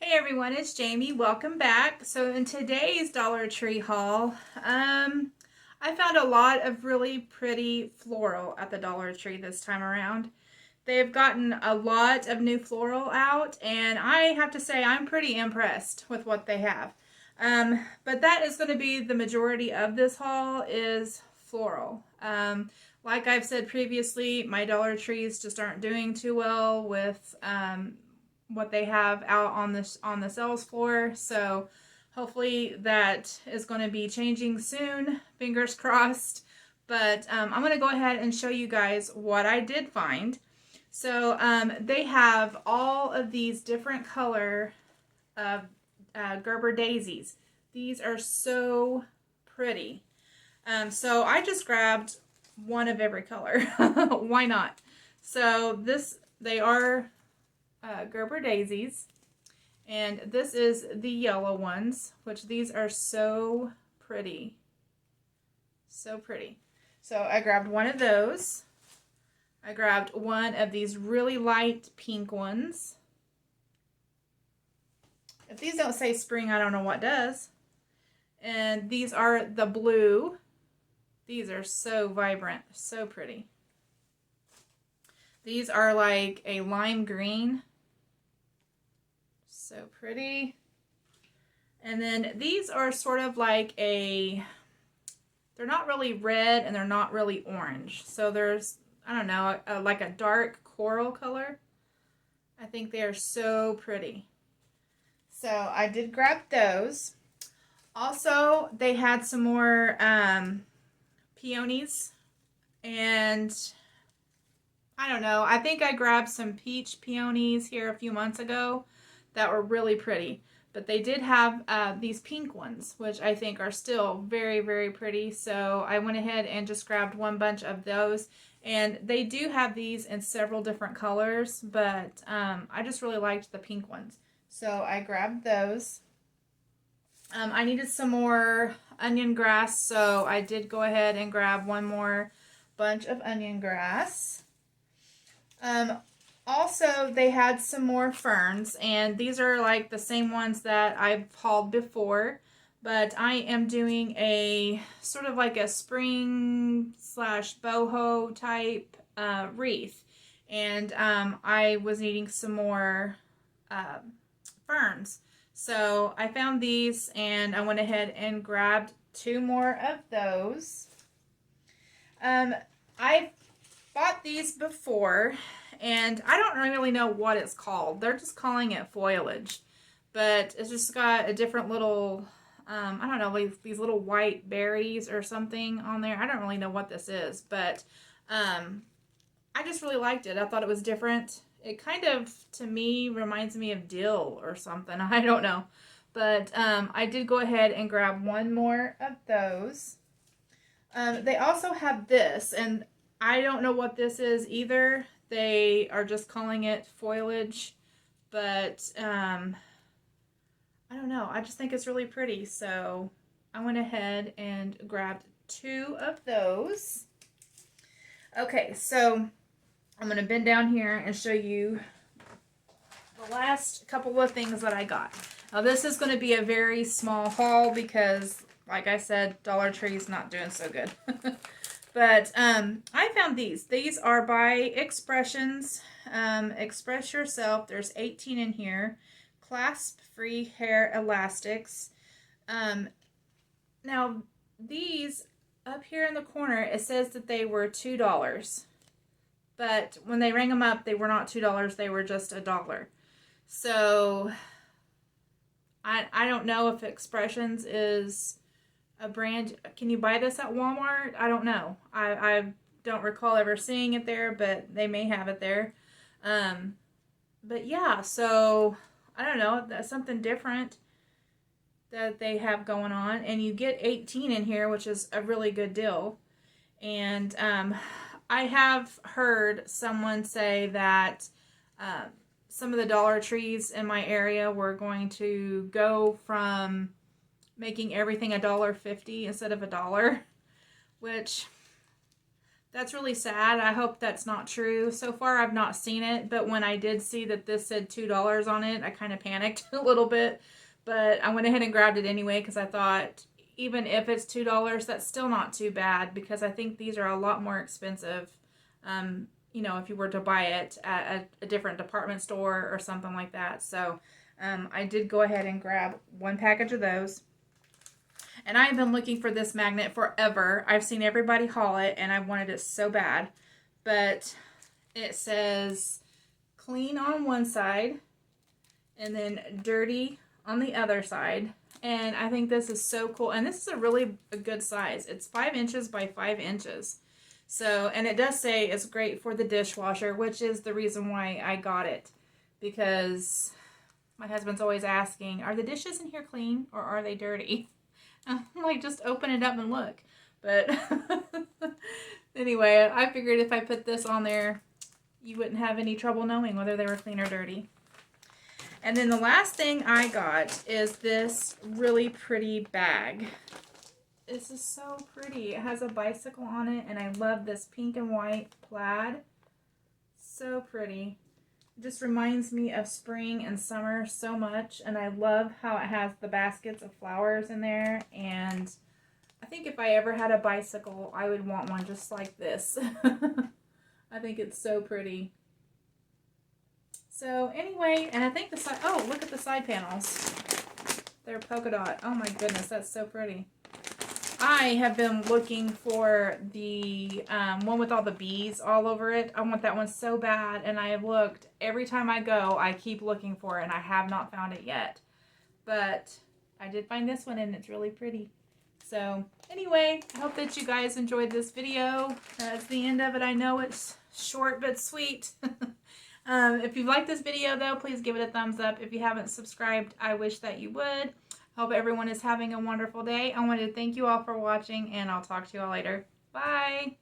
Hey everyone, it's Jamie. Welcome back. So in today's Dollar Tree haul, I found a lot of really pretty floral at the Dollar Tree this time around. They've gotten a lot of new floral out, and I have to say I'm pretty impressed with what they have. But that is going to be the majority of this haul is floral. Like I've said previously, my Dollar Trees just aren't doing too well with what they have out on the sales floor. So hopefully that is going to be changing soon. Fingers crossed. But I'm going to go ahead and show you guys what I did find. So they have all of these different color of Gerber daisies. These are so pretty. So I just grabbed one of every color. Why not? So they are Gerber daisies, and this is the yellow ones, which these are so pretty. So pretty. So I grabbed one of those. I grabbed one of these really light pink ones. If these don't say spring, I don't know what does. And these are the blue. These are so vibrant, so pretty. These are like a lime green. So pretty. And then these are sort of like they're not really red and they're not really orange. So there's, I don't know, like a dark coral color. I think they are so pretty. So I did grab those. Also, they had some more peonies, and I don't know, I think I grabbed some peach peonies here a few months ago that were really pretty. But they did have these pink ones, which I think are still very, very pretty. So I went ahead and just grabbed one bunch of those. And they do have these in several different colors, but I just really liked the pink ones. So I grabbed those. I needed some more onion grass, so I did go ahead and grab one more bunch of onion grass. Also, they had some more ferns, and these are like the same ones that I've hauled before, but I am doing a sort of like a spring slash boho type wreath, and I was needing some more ferns. So I found these, and I went ahead and grabbed two more of those. I bought these before, and I don't really know what it's called. They're just calling it foliage, but it's just got a different little, I don't know, like these little white berries or something on there. I don't really know what this is, but I just really liked it. I thought it was different. It kind of, to me, reminds me of dill or something. I don't know. But I did go ahead and grab one more of those. They also have this, and I don't know what this is either. They are just calling it foliage, but I don't know. I just think it's really pretty, so I went ahead and grabbed two of those. Okay, so I'm going to bend down here and show you the last couple of things that I got. Now this is going to be a very small haul because, like I said, Dollar Tree's not doing so good. But I found these. These are by Expressions. Express Yourself. There's 18 in here. Clasp-free hair elastics. Now these up here in the corner, it says that they were $2. But when they rang them up, they were not $2. They were just $1. So I don't know if Expressions is a brand. Can you buy this at Walmart? I don't know. I don't recall ever seeing it there, but they may have it there. But yeah, so I don't know. That's something different that they have going on. And you get 18 in here, which is a really good deal. And I have heard someone say that some of the Dollar Trees in my area were going to go from making everything $1.50 instead of $1, which That's really sad. I hope that's not true. So far, I've not seen it, but when I did see that this said $2 on it, I kind of panicked a little bit. But I went ahead and grabbed it anyway because I thought even if it's $2, that's still not too bad because I think these are a lot more expensive. If you were to buy it at a different department store or something like that. So I did go ahead and grab one package of those. And I have been looking for this magnet forever. I've seen everybody haul it, and I wanted it so bad. But it says clean on one side, and then dirty on the other side. And I think this is so cool. And this is a good size. It's 5 inches by 5 inches. So, and it does say it's great for the dishwasher, which is the reason why I got it. Because my husband's always asking, are the dishes in here clean or are they dirty? I'm like, just open it up and look. But anyway, I figured if I put this on there, you wouldn't have any trouble knowing whether they were clean or dirty. And then the last thing I got is this really pretty bag. This is so pretty. It has a bicycle on it, and I love this pink and white plaid. So pretty. It just reminds me of spring and summer so much, and I love how it has the baskets of flowers in there. And I think if I ever had a bicycle, I would want one just like this. I think it's so pretty. So anyway, and I think the side, oh, look at the side panels. They're polka dot. Oh my goodness, that's so pretty. I have been looking for the one with all the bees all over it. I want that one so bad, and I have looked. Every time I go, I keep looking for it, and I have not found it yet. But I did find this one, and it's really pretty. So anyway, I hope that you guys enjoyed this video. That's the end of it. I know it's short but sweet. If you like this video, though, please give it a thumbs up. If you haven't subscribed, I wish that you would. Hope everyone is having a wonderful day. I wanted to thank you all for watching, and I'll talk to you all later. Bye!